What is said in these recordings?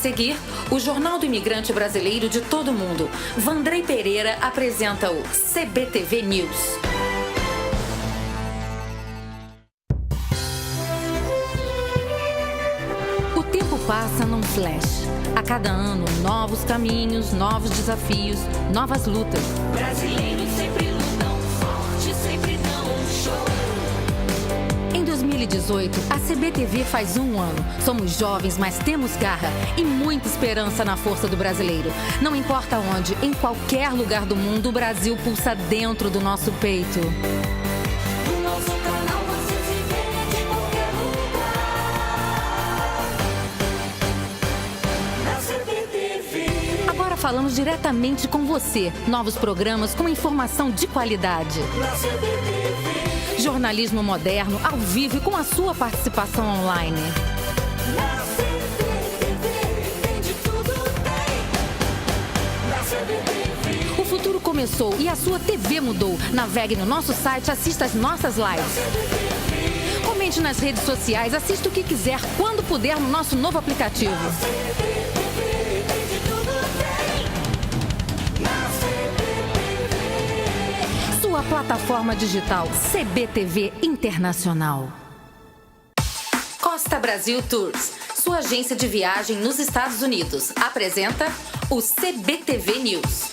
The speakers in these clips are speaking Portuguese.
seguir, o Jornal do Imigrante Brasileiro de todo mundo. Vandrei Pereira apresenta o CBTV News. O tempo passa num flash. A cada ano, novos caminhos, novos desafios, novas lutas. Brasileiros sempre lutam forte, sempre dão um show. Em 2018, a CBTV faz 1 ano. Somos jovens, mas temos garra e muita esperança na força do brasileiro. Não importa onde, em qualquer lugar do mundo, o Brasil pulsa dentro do nosso peito. No nosso canal você se vê de qualquer lugar. Na CBTV. Agora falamos diretamente com você. Novos programas com informação de qualidade. Na CBTV. Jornalismo moderno, ao vivo e com a sua participação online. Na CBTV tem de tudo, tem. Na CBTV. O futuro começou e a sua TV mudou. Navegue no nosso site, assista às nossas lives. Comente nas redes sociais, assista o que quiser, quando puder, no nosso novo aplicativo. Na CBTV tem de tudo, tem. Na CBTV. Sua plataforma digital CBTV Internacional. Costa Brasil Tours, sua agência de viagem nos Estados Unidos, apresenta o CBTV News.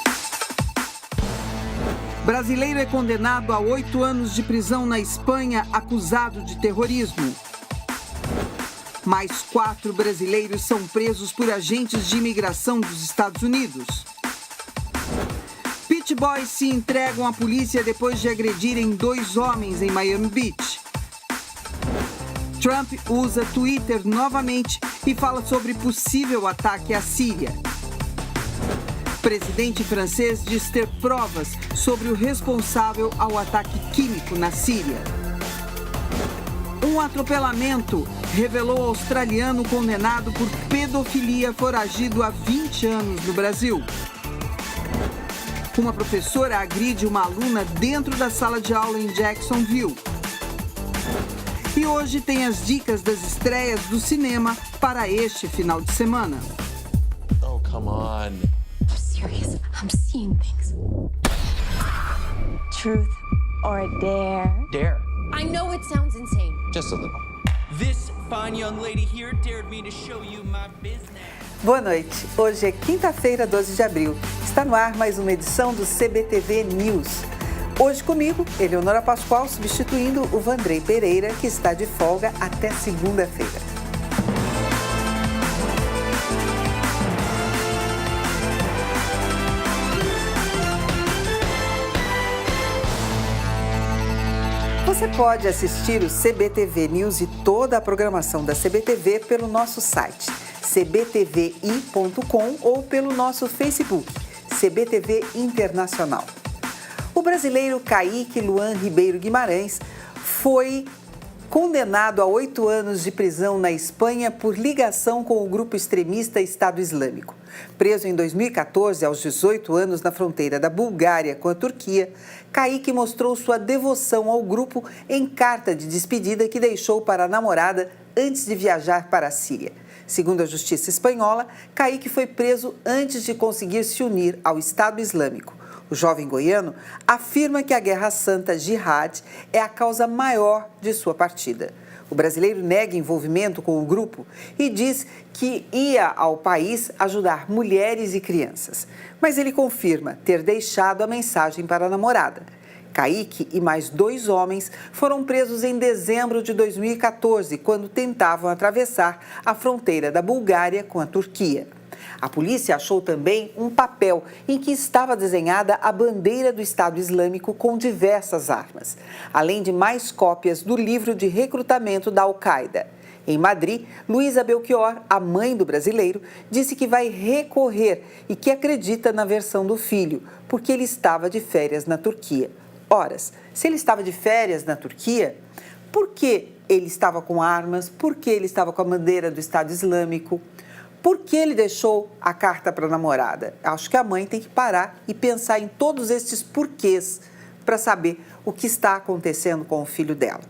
Brasileiro é condenado a 8 anos de prisão na Espanha, acusado de terrorismo. Mais 4 brasileiros são presos por agentes de imigração dos Estados Unidos. Pit Boys se entregam à polícia depois de agredirem 2 homens em Miami Beach. Trump usa Twitter novamente e fala sobre possível ataque à Síria. Presidente francês diz ter provas sobre o responsável ao ataque químico na Síria. Um atropelamento revelou australiano condenado por pedofilia foragido há 20 anos no Brasil. Uma professora agride uma aluna dentro da sala de aula em Jacksonville. E hoje tem as dicas das estreias do cinema para este final de semana. Oh, come on. I'm serious. I'm seeing things. Truth or dare? Dare. I know it sounds insane. Just a little. This fine young lady here dared me to show you my business. Boa noite. Hoje é quinta-feira, 12 de abril. Está no ar mais uma edição do CBTV News. Hoje comigo, Eleonora Pascoal, substituindo o Vandrei Pereira, que está de folga até segunda-feira. Você pode assistir o CBTV News e toda a programação da CBTV pelo nosso site cbtvi.com ou pelo nosso Facebook, CBTV Internacional. O brasileiro Kaique Luan Ribeiro Guimarães foi condenado a 8 anos de prisão na Espanha por ligação com o grupo extremista Estado Islâmico. Preso em 2014, aos 18 anos, na fronteira da Bulgária com a Turquia, Kaique mostrou sua devoção ao grupo em carta de despedida que deixou para a namorada antes de viajar para a Síria. Segundo a justiça espanhola, Kaique foi preso antes de conseguir se unir ao Estado Islâmico. O jovem goiano afirma que a Guerra Santa Jihad é a causa maior de sua partida. O brasileiro nega envolvimento com o grupo e diz que ia ao país ajudar mulheres e crianças. Mas ele confirma ter deixado a mensagem para a namorada. Kaique e mais 2 homens foram presos em dezembro de 2014, quando tentavam atravessar a fronteira da Bulgária com a Turquia. A polícia achou também um papel em que estava desenhada a bandeira do Estado Islâmico com diversas armas, além de mais cópias do livro de recrutamento da Al-Qaeda. Em Madrid, Luísa Belchior, a mãe do brasileiro, disse que vai recorrer e que acredita na versão do filho, porque ele estava de férias na Turquia. Horas, se ele estava de férias na Turquia, por que ele estava com armas? Por que ele estava com a bandeira do Estado Islâmico? Por que ele deixou a carta para a namorada? Acho que a mãe tem que parar e pensar em todos estes porquês para saber o que está acontecendo com o filho dela.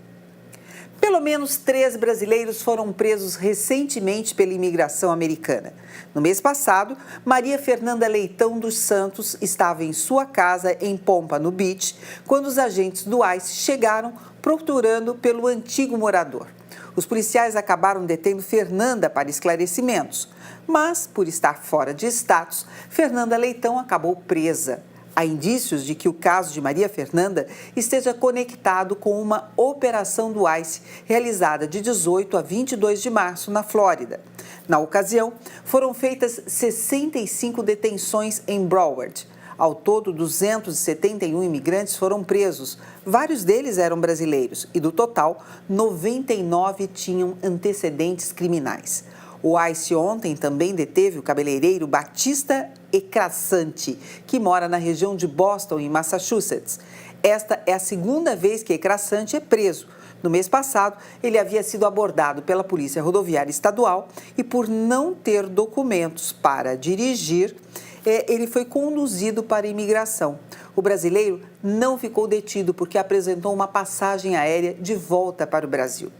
Pelo menos 3 brasileiros foram presos recentemente pela imigração americana. No mês passado, Maria Fernanda Leitão dos Santos estava em sua casa em Pompano Beach quando os agentes do ICE chegaram procurando pelo antigo morador. Os policiais acabaram detendo Fernanda para esclarecimentos, mas, por estar fora de status, Fernanda Leitão acabou presa. Há indícios de que o caso de Maria Fernanda esteja conectado com uma operação do ICE realizada de 18 a 22 de março na Flórida. Na ocasião, foram feitas 65 detenções em Broward. Ao todo, 271 imigrantes foram presos. Vários deles eram brasileiros e, do total, 99 tinham antecedentes criminais. O ICE ontem também deteve o cabeleireiro Batista Ecrasante, que mora na região de Boston, em Massachusetts. Esta é a segunda vez que Ecrasante é preso. No mês passado, ele havia sido abordado pela Polícia Rodoviária Estadual e, por não ter documentos para dirigir, ele foi conduzido para a imigração. O brasileiro não ficou detido porque apresentou uma passagem aérea de volta para o Brasil.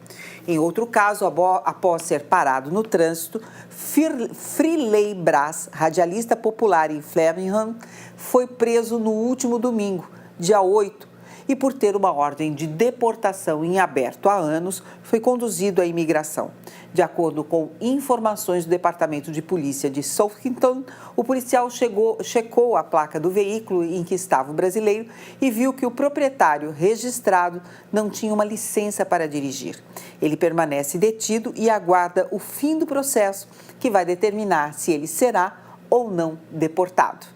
Em outro caso, após ser parado no trânsito, Frilei Brás, radialista popular em Framingham, foi preso no último domingo, dia 8, e por ter uma ordem de deportação em aberto há anos, foi conduzido à imigração. De acordo com informações do Departamento de Polícia de Southampton, o policial checou a placa do veículo em que estava o brasileiro e viu que o proprietário registrado não tinha uma licença para dirigir. Ele permanece detido e aguarda o fim do processo, que vai determinar se ele será ou não deportado.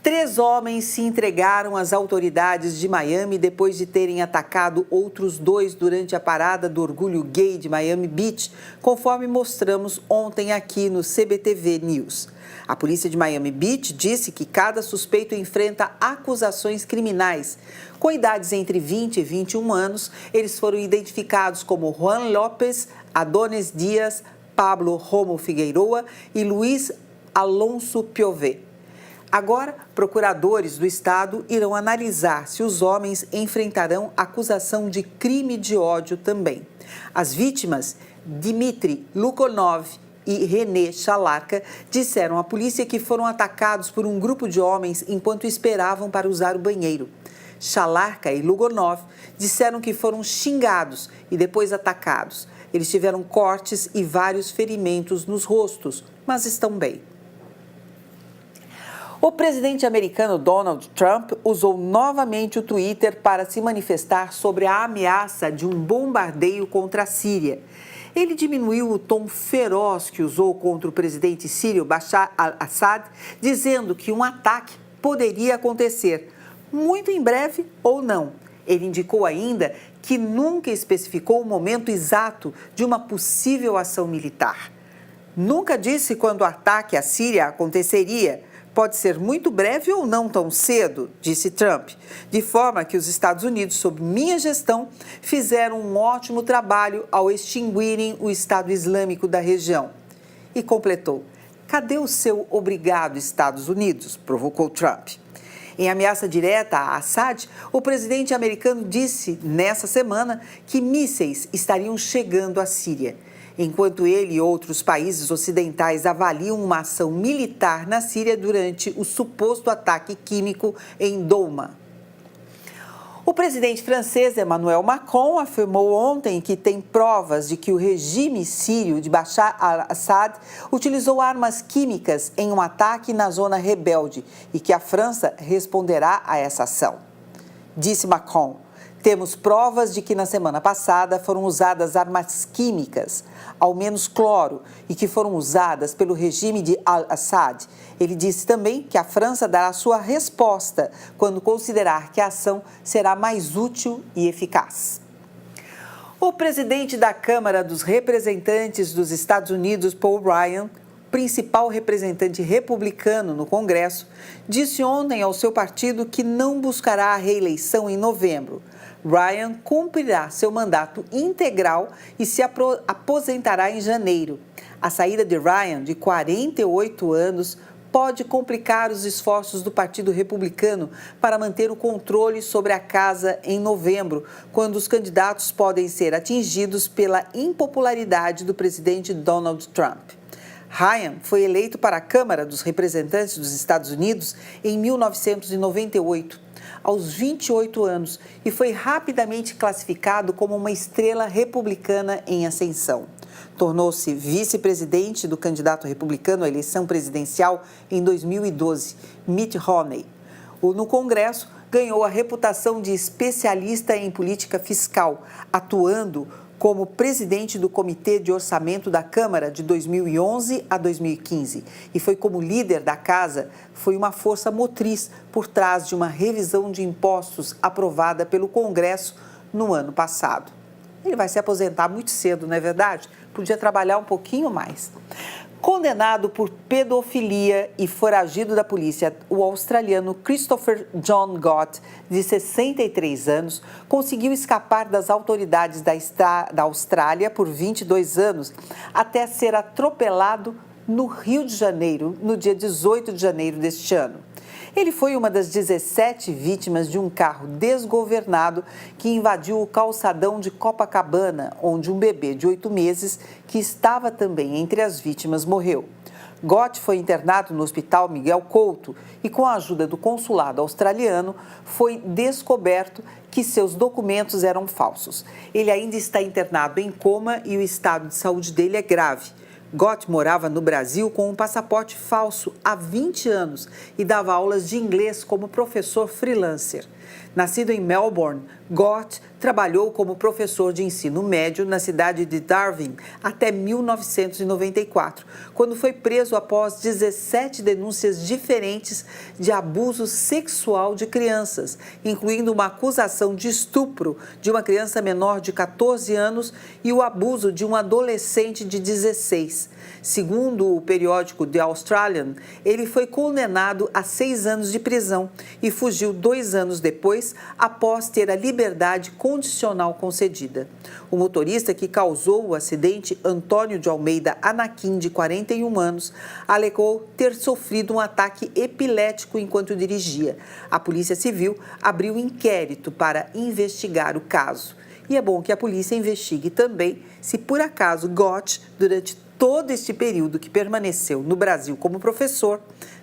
3 homens se entregaram às autoridades de Miami depois de terem atacado outros 2 durante a parada do orgulho gay de Miami Beach, conforme mostramos ontem aqui no CBTV News. A polícia de Miami Beach disse que cada suspeito enfrenta acusações criminais. Com idades entre 20 e 21 anos, eles foram identificados como Juan López, Adonis Dias, Pablo Romo Figueiroa e Luiz Alonso Piové. Agora, procuradores do estado irão analisar se os homens enfrentarão acusação de crime de ódio também. As vítimas, Dmitry Lukonov e René Chalarka, disseram à polícia que foram atacados por um grupo de homens enquanto esperavam para usar o banheiro. Chalarka e Lukonov disseram que foram xingados e depois atacados. Eles tiveram cortes e vários ferimentos nos rostos, mas estão bem. O presidente americano Donald Trump usou novamente o Twitter para se manifestar sobre a ameaça de um bombardeio contra a Síria. Ele diminuiu o tom feroz que usou contra o presidente sírio Bashar al-Assad, dizendo que um ataque poderia acontecer, muito em breve ou não. Ele indicou ainda que nunca especificou o momento exato de uma possível ação militar. Nunca disse quando o ataque à Síria aconteceria. Pode ser muito breve ou não tão cedo, disse Trump, de forma que os Estados Unidos, sob minha gestão, fizeram um ótimo trabalho ao extinguirem o Estado Islâmico da região. E completou: cadê o seu obrigado, Estados Unidos? Provocou Trump. Em ameaça direta a Assad, o presidente americano disse nessa semana que mísseis estariam chegando à Síria. Enquanto ele e outros países ocidentais avaliam uma ação militar na Síria durante o suposto ataque químico em Douma. O presidente francês Emmanuel Macron afirmou ontem que tem provas de que o regime sírio de Bashar al-Assad utilizou armas químicas em um ataque na zona rebelde e que a França responderá a essa ação. Disse Macron: temos provas de que na semana passada foram usadas armas químicas, ao menos cloro, e que foram usadas pelo regime de al-Assad. Ele disse também que a França dará sua resposta quando considerar que a ação será mais útil e eficaz. O presidente da Câmara dos Representantes dos Estados Unidos, Paul Ryan, principal representante republicano no Congresso, disse ontem ao seu partido que não buscará a reeleição em novembro. Ryan cumprirá seu mandato integral e se aposentará em janeiro. A saída de Ryan, de 48 anos, pode complicar os esforços do Partido Republicano para manter o controle sobre a casa em novembro, quando os candidatos podem ser atingidos pela impopularidade do presidente Donald Trump. Ryan foi eleito para a Câmara dos Representantes dos Estados Unidos em 1998, aos 28 anos, e foi rapidamente classificado como uma estrela republicana em ascensão. Tornou-se vice-presidente do candidato republicano à eleição presidencial em 2012, Mitt Romney. No Congresso, ganhou a reputação de especialista em política fiscal, atuando como presidente do Comitê de Orçamento da Câmara de 2011 a 2015 e foi como líder da casa, foi uma força motriz por trás de uma revisão de impostos aprovada pelo Congresso no ano passado. Ele vai se aposentar muito cedo, não é verdade? Podia trabalhar um pouquinho mais. Condenado por pedofilia e foragido da polícia, o australiano Christopher John Gott, de 63 anos, conseguiu escapar das autoridades da Austrália por 22 anos até ser atropelado no Rio de Janeiro, no dia 18 de janeiro deste ano. Ele foi uma das 17 vítimas de um carro desgovernado que invadiu o calçadão de Copacabana, onde um bebê de 8 meses, que estava também entre as vítimas, morreu. Gott foi internado no Hospital Miguel Couto e, com a ajuda do consulado australiano, foi descoberto que seus documentos eram falsos. Ele ainda está internado em coma e o estado de saúde dele é grave. Gott morava no Brasil com um passaporte falso há 20 anos e dava aulas de inglês como professor freelancer. Nascido em Melbourne, Gott trabalhou como professor de ensino médio na cidade de Darwin até 1994, quando foi preso após 17 denúncias diferentes de abuso sexual de crianças, incluindo uma acusação de estupro de uma criança menor de 14 anos e o abuso de um adolescente de 16. Segundo o periódico The Australian, ele foi condenado a 6 anos de prisão e fugiu 2 anos depois, após ter a liberdade condicional concedida. O motorista que causou o acidente, Antônio de Almeida Anaquim, de 41 anos, alegou ter sofrido um ataque epilético enquanto dirigia. A Polícia Civil abriu inquérito para investigar o caso. E é bom que a polícia investigue também se, por acaso, Gott, durante todo este período que permaneceu no Brasil como professor,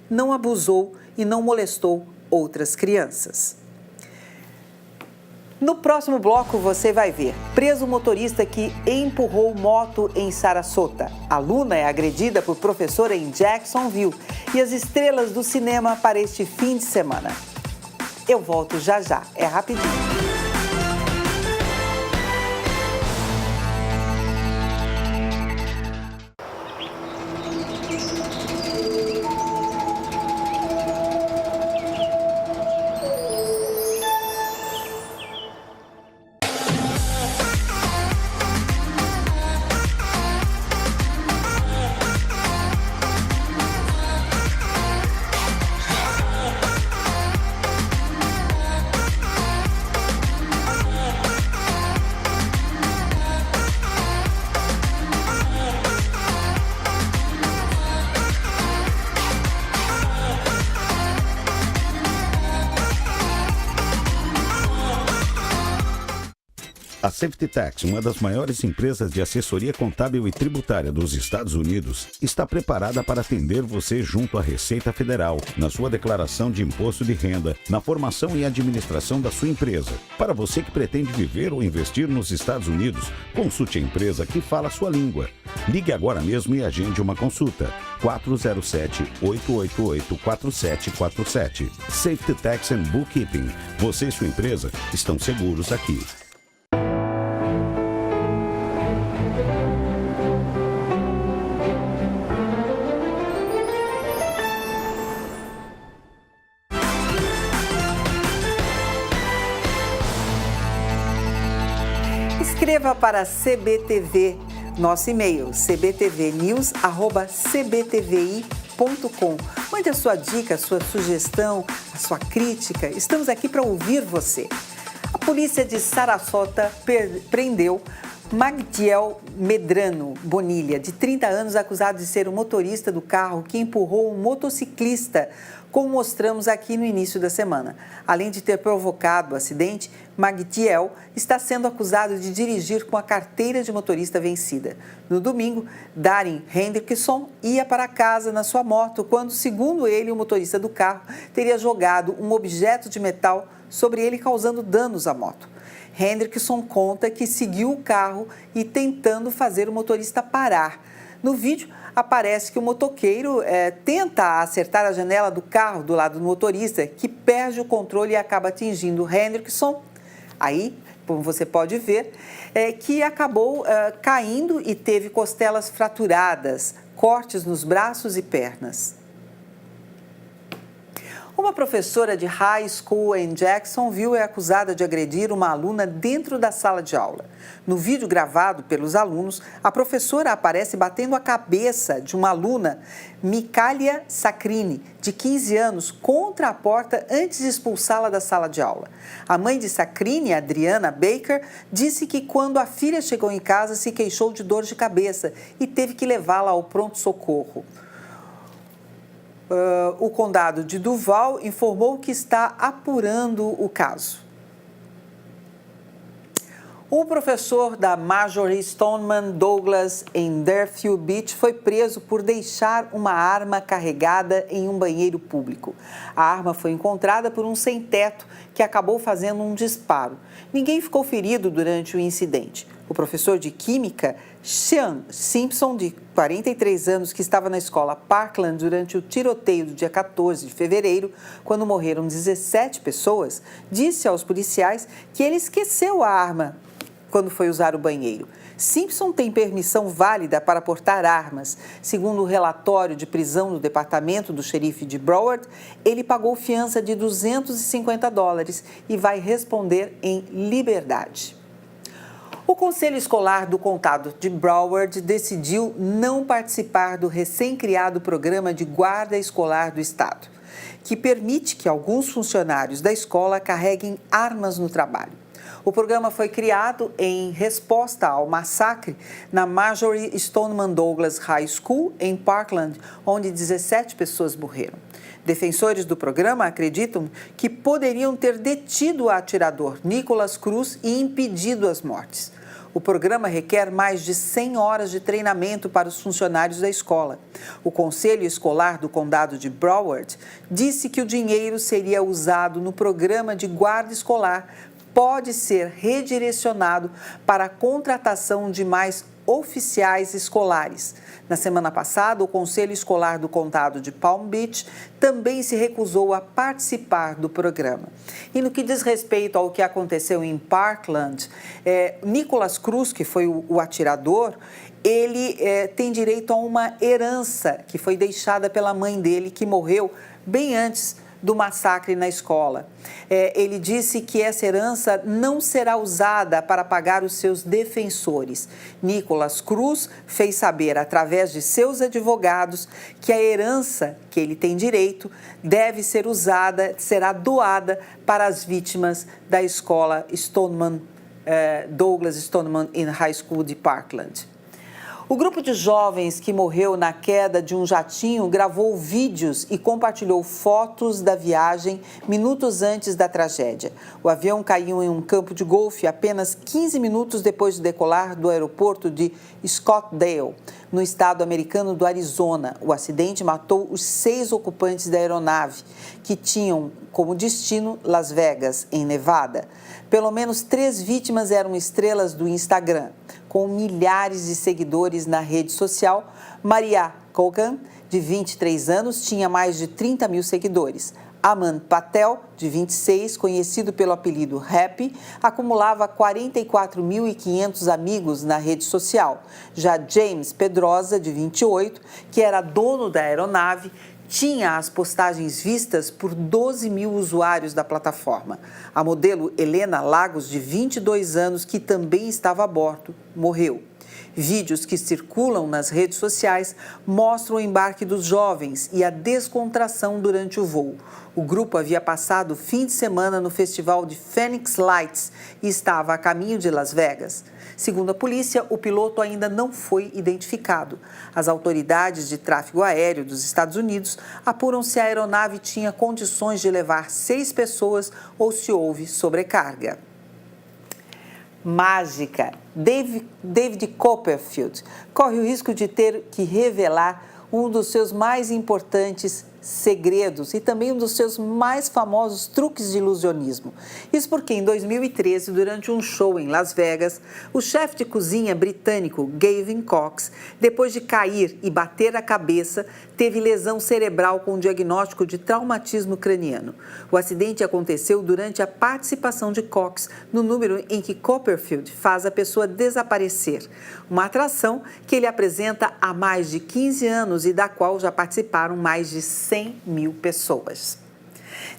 não abusou e não molestou outras crianças. No próximo bloco você vai ver: preso motorista que empurrou moto em Sarasota. Aluna é agredida por professora em Jacksonville e as estrelas do cinema para este fim de semana. Eu volto já já, é rapidinho. A Safety Tax, uma das maiores empresas de assessoria contábil e tributária dos Estados Unidos, está preparada para atender você junto à Receita Federal, na sua declaração de imposto de renda, na formação e administração da sua empresa. Para você que pretende viver ou investir nos Estados Unidos, consulte a empresa que fala a sua língua. Ligue agora mesmo e agende uma consulta. 407-888-4747. Safety Tax and Bookkeeping. Você e sua empresa estão seguros aqui. Escreva para CBTV, nosso e-mail, cbtvnews@cbtvi.com. Mande a sua dica, a sua sugestão, a sua crítica. Estamos aqui para ouvir você. A polícia de Sarasota prendeu Magdiel Medrano Bonilha, de 30 anos, acusado de ser o motorista do carro que empurrou um motociclista, como mostramos aqui no início da semana. Além de ter provocado o acidente, Magdiel está sendo acusado de dirigir com a carteira de motorista vencida. No domingo, Darin Hendrickson ia para casa na sua moto quando, segundo ele, o motorista do carro teria jogado um objeto de metal sobre ele, causando danos à moto. Hendrickson conta que seguiu o carro e tentando fazer o motorista parar. No vídeo, aparece que o motoqueiro tenta acertar a janela do carro do lado do motorista, que perde o controle e acaba atingindo Hendrickson. Aí, como você pode ver, que acabou caindo e teve costelas fraturadas, cortes nos braços e pernas. Uma professora de high school em Jacksonville é acusada de agredir uma aluna dentro da sala de aula. No vídeo gravado pelos alunos, a professora aparece batendo a cabeça de uma aluna, Mikalia Sacrini, de 15 anos, contra a porta antes de expulsá-la da sala de aula. A mãe de Sacrini, Adriana Baker, disse que quando a filha chegou em casa se queixou de dor de cabeça e teve que levá-la ao pronto-socorro. O condado de Duval informou que está apurando o caso. Um professor da Marjory Stoneman Douglas em Deerfield Beach foi preso por deixar uma arma carregada em um banheiro público. A arma foi encontrada por um sem-teto que acabou fazendo um disparo. Ninguém ficou ferido durante o incidente. O professor de Química, Sean Simpson, de 43 anos, que estava na escola Parkland durante o tiroteio do dia 14 de fevereiro, quando morreram 17 pessoas, disse aos policiais que ele esqueceu a arma quando foi usar o banheiro. Simpson tem permissão válida para portar armas. Segundo o relatório de prisão do departamento do xerife de Broward, ele pagou fiança de $250 e vai responder em liberdade. O Conselho Escolar do Condado de Broward decidiu não participar do recém-criado programa de guarda escolar do estado, que permite que alguns funcionários da escola carreguem armas no trabalho. O programa foi criado em resposta ao massacre na Marjory Stoneman Douglas High School, em Parkland, onde 17 pessoas morreram. Defensores do programa acreditam que poderiam ter detido o atirador Nicholas Cruz e impedido as mortes. O programa requer mais de 100 horas de treinamento para os funcionários da escola. O Conselho Escolar do Condado de Broward disse que o dinheiro seria usado no programa de guarda escolar, pode ser redirecionado para a contratação de mais oficiais escolares. Na semana passada, o Conselho Escolar do Condado de Palm Beach também se recusou a participar do programa. E no que diz respeito ao que aconteceu em Parkland, Nicholas Cruz, que foi o atirador, ele tem direito a uma herança que foi deixada pela mãe dele, que morreu bem antes do massacre na escola. Ele disse que essa herança não será usada para pagar os seus defensores. Nicholas Cruz fez saber, através de seus advogados, que a herança que ele tem direito deve ser usada, será doada para as vítimas da escola Stoneman, Douglas Stoneman High School de Parkland. O grupo de jovens que morreu na queda de um jatinho gravou vídeos e compartilhou fotos da viagem minutos antes da tragédia. O avião caiu em um campo de golfe apenas 15 minutos depois de decolar do aeroporto de Scottsdale, no estado americano do Arizona. O acidente matou os 6 ocupantes da aeronave, que tinham como destino Las Vegas, em Nevada. Pelo menos 3 vítimas eram estrelas do Instagram. Com milhares de seguidores na rede social, Maria Kogan, de 23 anos, tinha mais de 30 mil seguidores. Aman Patel, de 26, conhecido pelo apelido Happy, acumulava 44.500 amigos na rede social. Já James Pedrosa, de 28, que era dono da aeronave, tinha as postagens vistas por 12 mil usuários da plataforma. A modelo Helena Lagos, de 22 anos, que também estava a bordo, morreu. Vídeos que circulam nas redes sociais mostram o embarque dos jovens e a descontração durante o voo. O grupo havia passado o fim de semana no festival de Phoenix Lights e estava a caminho de Las Vegas. Segundo a polícia, o piloto ainda não foi identificado. As autoridades de tráfego aéreo dos Estados Unidos apuram se a aeronave tinha condições de levar 6 pessoas ou se houve sobrecarga. Mágica. David Copperfield corre o risco de ter que revelar um dos seus mais importantes segredos e também um dos seus mais famosos truques de ilusionismo. Isso porque em 2013, durante um show em Las Vegas, o chefe de cozinha britânico Gavin Cox, depois de cair e bater a cabeça, teve lesão cerebral com diagnóstico de traumatismo craniano. O acidente aconteceu durante a participação de Cox no número em que Copperfield faz a pessoa desaparecer, uma atração que ele apresenta há mais de 15 anos e da qual já participaram mais de 100 mil pessoas.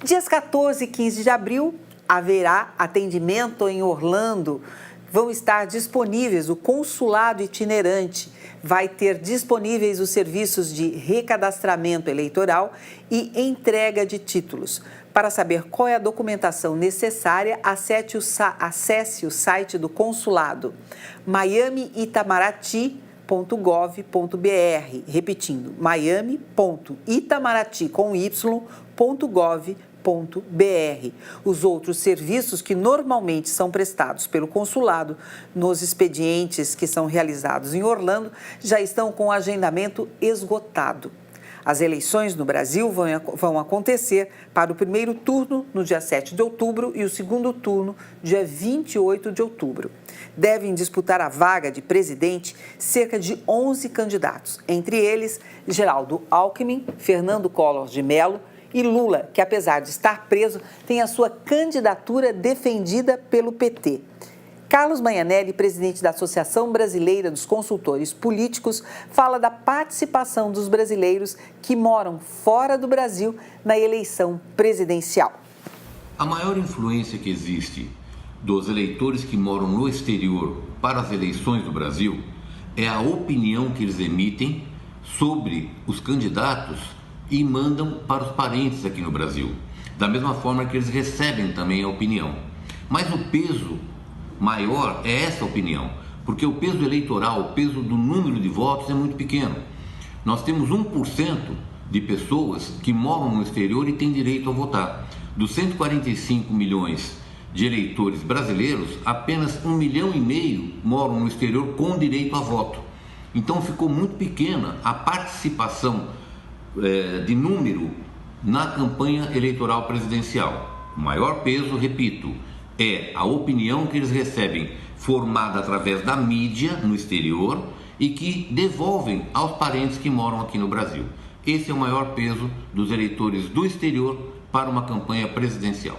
Dias 14 e 15 de abril, haverá atendimento em Orlando. Vão estar disponíveis o consulado itinerante, vai ter disponíveis os serviços de recadastramento eleitoral e entrega de títulos. Para saber qual é a documentação necessária, acesse o site do consulado, miami-itamaraty.gov.br, repetindo, miami.itamaraty.gov.br. Os outros serviços que normalmente são prestados pelo consulado nos expedientes que são realizados em Orlando já estão com o agendamento esgotado. As eleições no Brasil vão acontecer para o primeiro turno no dia 7 de outubro e o segundo turno dia 28 de outubro. Devem disputar a vaga de presidente cerca de 11 candidatos, entre eles Geraldo Alckmin, Fernando Collor de Mello e Lula, que apesar de estar preso, tem a sua candidatura defendida pelo PT. Carlos Magnanelli, presidente da Associação Brasileira dos Consultores Políticos, fala da participação dos brasileiros que moram fora do Brasil na eleição presidencial. A maior influência que existe dos eleitores que moram no exterior para as eleições do Brasil é a opinião que eles emitem sobre os candidatos e mandam para os parentes aqui no Brasil, da mesma forma que eles recebem também a opinião. Mas o peso maior é essa opinião, porque o peso eleitoral, o peso do número de votos é muito pequeno. Nós temos 1% de pessoas que moram no exterior e têm direito a votar. Dos 145 milhões de eleitores brasileiros, apenas 1,5 milhão moram no exterior com direito a voto. Então ficou muito pequena a participação de número na campanha eleitoral presidencial. O maior peso, repito, é a opinião que eles recebem formada através da mídia no exterior e que devolvem aos parentes que moram aqui no Brasil. Esse é o maior peso dos eleitores do exterior para uma campanha presidencial.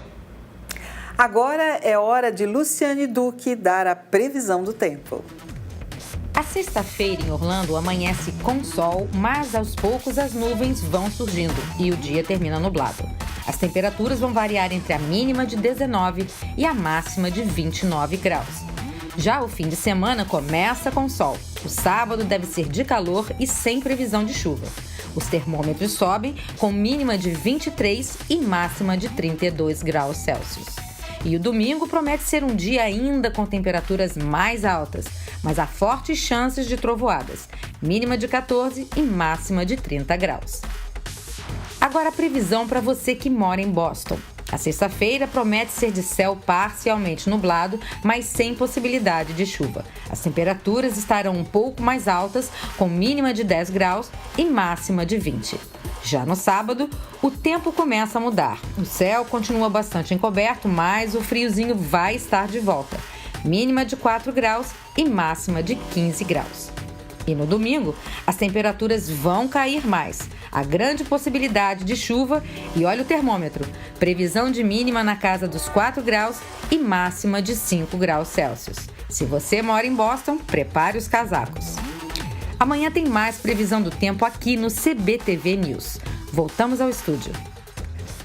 Agora é hora de Luciane Duque dar a previsão do tempo. A sexta-feira em Orlando amanhece com sol, mas aos poucos as nuvens vão surgindo e o dia termina nublado. As temperaturas vão variar entre a mínima de 19 e a máxima de 29 graus. Já o fim de semana começa com sol. O sábado deve ser de calor e sem previsão de chuva. Os termômetros sobem com mínima de 23 e máxima de 32 graus Celsius. E o domingo promete ser um dia ainda com temperaturas mais altas, mas há fortes chances de trovoadas, mínima de 14 e máxima de 30 graus. Agora a previsão para você que mora em Boston. A sexta-feira promete ser de céu parcialmente nublado, mas sem possibilidade de chuva. As temperaturas estarão um pouco mais altas, com mínima de 10 graus e máxima de 20. Já no sábado, o tempo começa a mudar. O céu continua bastante encoberto, mas o friozinho vai estar de volta. Mínima de 4 graus e máxima de 15 graus. E no domingo, as temperaturas vão cair mais. Há grande possibilidade de chuva e olha o termômetro. Previsão de mínima na casa dos 4 graus e máxima de 5 graus Celsius. Se você mora em Boston, prepare os casacos. Amanhã tem mais previsão do tempo aqui no CBTV News. Voltamos ao estúdio.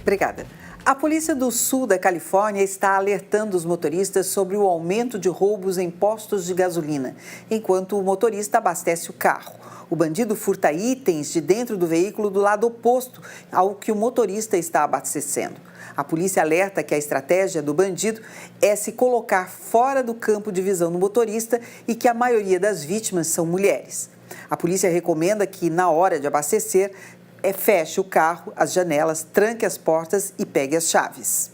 Obrigada. A Polícia do Sul da Califórnia está alertando os motoristas sobre o aumento de roubos em postos de gasolina, enquanto o motorista abastece o carro. O bandido furta itens de dentro do veículo do lado oposto ao que o motorista está abastecendo. A polícia alerta que a estratégia do bandido é se colocar fora do campo de visão do motorista e que a maioria das vítimas são mulheres. A polícia recomenda que, na hora de abastecer, feche o carro, as janelas, tranque as portas e pegue as chaves.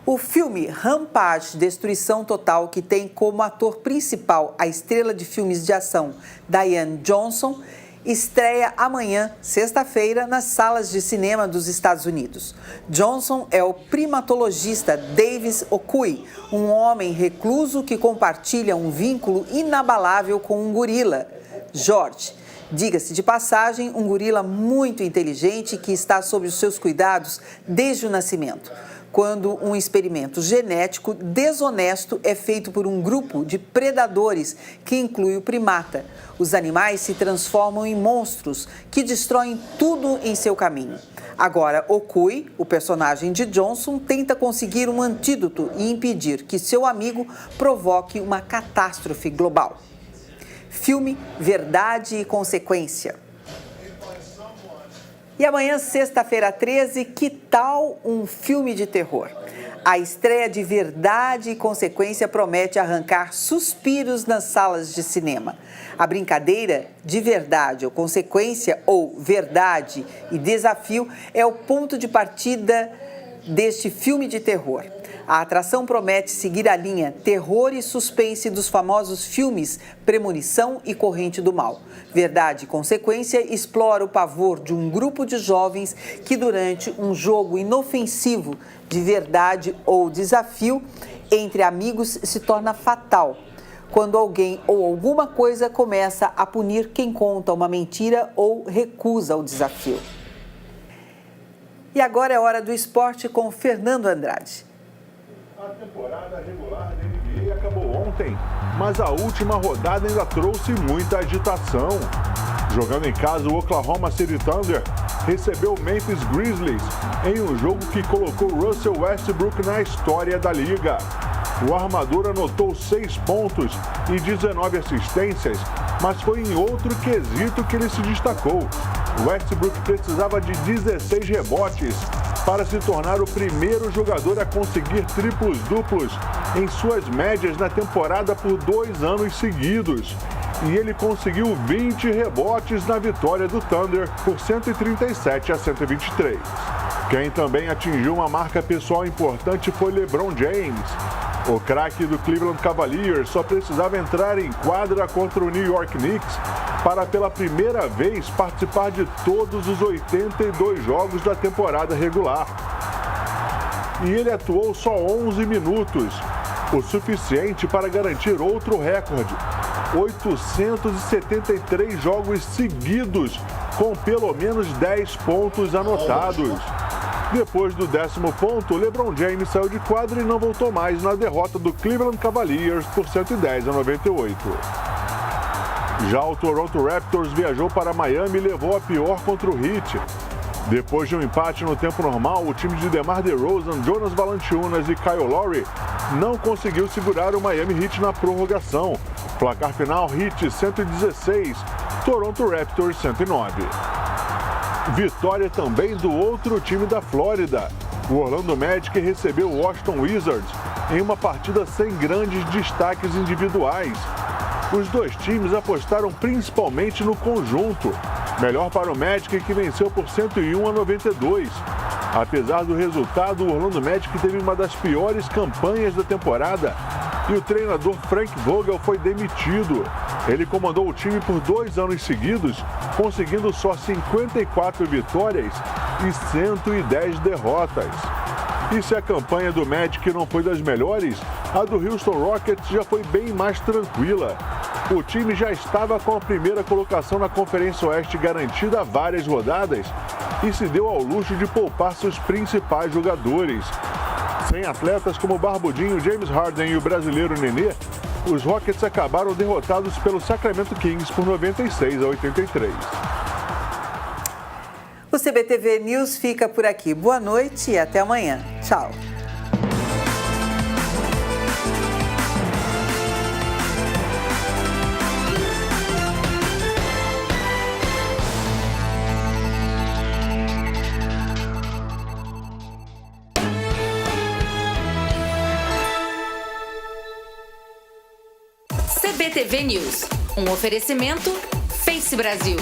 O filme Rampage, Destruição Total, que tem como ator principal a estrela de filmes de ação Dwayne Johnson, estreia amanhã, sexta-feira, nas salas de cinema dos Estados Unidos. Johnson é o primatologista Davis Okui, um homem recluso que compartilha um vínculo inabalável com um gorila, George. Diga-se de passagem, um gorila muito inteligente que está sob os seus cuidados desde o nascimento, quando um experimento genético desonesto é feito por um grupo de predadores que inclui o primata. Os animais se transformam em monstros que destroem tudo em seu caminho. Agora, Okui, o personagem de Johnson, tenta conseguir um antídoto e impedir que seu amigo provoque uma catástrofe global. Filme Verdade e Consequência. E amanhã, sexta-feira 13, que tal um filme de terror? A estreia de Verdade e Consequência promete arrancar suspiros nas salas de cinema. A brincadeira de verdade ou consequência, ou verdade e desafio, é o ponto de partida deste filme de terror. A atração promete seguir a linha terror e suspense dos famosos filmes Premonição e Corrente do Mal. Verdade e Consequência explora o pavor de um grupo de jovens que, durante um jogo inofensivo de verdade ou desafio entre amigos, se torna fatal quando alguém ou alguma coisa começa a punir quem conta uma mentira ou recusa o desafio. E agora é hora do esporte com Fernando Andrade. A temporada regular da NBA acabou ontem, mas a última rodada ainda trouxe muita agitação. Jogando em casa, o Oklahoma City Thunder recebeu o Memphis Grizzlies em um jogo que colocou Russell Westbrook na história da liga. O armador anotou 6 pontos e 19 assistências, mas foi em outro quesito que ele se destacou. Westbrook precisava de 16 rebotes para se tornar o primeiro jogador a conseguir triplos-duplos em suas médias na temporada por 2 anos seguidos. E ele conseguiu 20 rebotes na vitória do Thunder por 137-123. Quem também atingiu uma marca pessoal importante foi LeBron James. O craque do Cleveland Cavaliers só precisava entrar em quadra contra o New York Knicks para, pela primeira vez, participar de todos os 82 jogos da temporada regular. E ele atuou só 11 minutos, o suficiente para garantir outro recorde: 873 jogos seguidos com pelo menos 10 pontos anotados. Depois do 10º ponto, LeBron James saiu de quadra e não voltou mais na derrota do Cleveland Cavaliers por 110-98. Já o Toronto Raptors viajou para Miami e levou a pior contra o Heat. Depois de um empate no tempo normal, o time de DeMar DeRozan, Jonas Valanciunas e Kyle Lowry não conseguiu segurar o Miami Heat na prorrogação. Placar final: Heat 116, Toronto Raptors 109. Vitória também do outro time da Flórida. O Orlando Magic recebeu o Washington Wizards em uma partida sem grandes destaques individuais. Os dois times apostaram principalmente no conjunto. Melhor para o Magic, que venceu por 101-92. Apesar do resultado, o Orlando Magic teve uma das piores campanhas da temporada e o treinador Frank Vogel foi demitido. Ele comandou o time por 2 anos seguidos, conseguindo só 54 vitórias e 110 derrotas. E se a campanha do Magic não foi das melhores, a do Houston Rockets já foi bem mais tranquila. O time já estava com a primeira colocação na Conferência Oeste garantida há várias rodadas e se deu ao luxo de poupar seus principais jogadores. Sem atletas como o barbudinho James Harden e o brasileiro Nenê, os Rockets acabaram derrotados pelo Sacramento Kings por 96-83. O CBTV News fica por aqui. Boa noite e até amanhã. Tchau. CBTV News, um oferecimento Face Brasil.